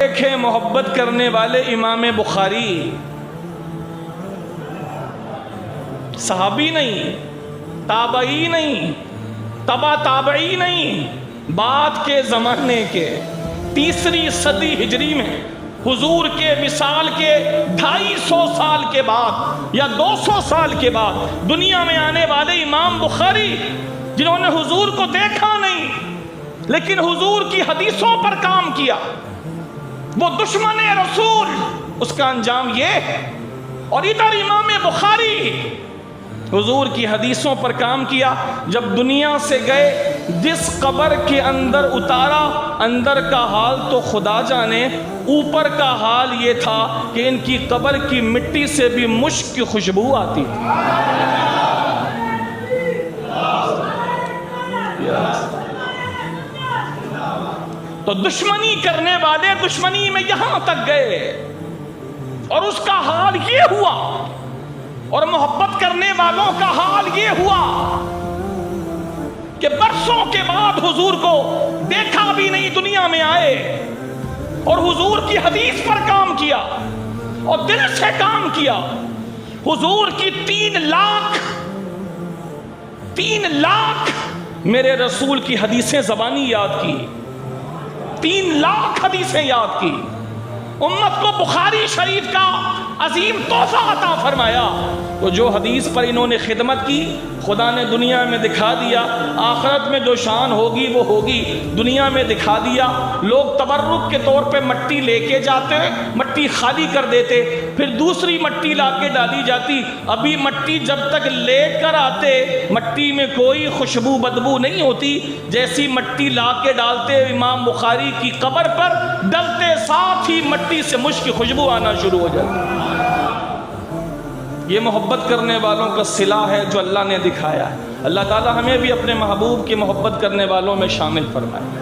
دیکھیں محبت کرنے والے امام بخاری صحابی نہیں، تابعی نہیں، تبا تابعی نہیں، بعد کے زمانے کے 3 صدی ہجری میں حضور کے وصال کے 250 سال کے بعد یا 200 سال کے بعد دنیا میں آنے والے امام بخاری، جنہوں نے حضور کو دیکھا نہیں لیکن حضور کی حدیثوں پر کام کیا، وہ دشمن رسول، اس کا انجام یہ ہے۔ اور ادھر امام بخاری حضور کی حدیثوں پر کام کیا، جب دنیا سے گئے جس قبر کے اندر اتارا، اندر کا حال تو خدا جانے، اوپر کا حال یہ تھا کہ ان کی قبر کی مٹی سے بھی مشک کی خوشبو آتی تھی۔ تو دشمنی کرنے والے دشمنی میں یہاں تک گئے اور اس کا حال یہ ہوا، اور محبت کرنے والوں کا حال یہ ہوا کہ برسوں کے بعد حضور کو دیکھا بھی نہیں، دنیا میں آئے اور حضور کی حدیث پر کام کیا اور دل سے کام کیا۔ حضور کی 3 لاکھ میرے رسول کی حدیثیں زبانی یاد کی، 3 لاکھ حدیثیں یاد کی، امت کو بخاری شریف کا عظیم تحفہ عطا فرمایا۔ تو جو حدیث پر انہوں نے خدمت کی، خدا نے دنیا میں دکھا دیا، آخرت میں جو شان ہوگی وہ ہوگی، دنیا میں دکھا دیا۔ لوگ تبرک کے طور پہ مٹی لے کے جاتے، مٹی خالی کر دیتے، پھر دوسری مٹی لا کے ڈالی جاتی۔ ابھی مٹی جب تک لے کر آتے، مٹی میں کوئی خوشبو بدبو نہیں ہوتی، جیسی مٹی لا کے ڈالتے امام بخاری کی قبر پر، ڈلتے ساتھ ہی مٹی سے مشک کی خوشبو آنا شروع ہو جاتی۔ یہ محبت کرنے والوں کا صلہ ہے جو اللہ نے دکھایا ہے۔ اللہ تعالی ہمیں بھی اپنے محبوب کی محبت کرنے والوں میں شامل فرمائے۔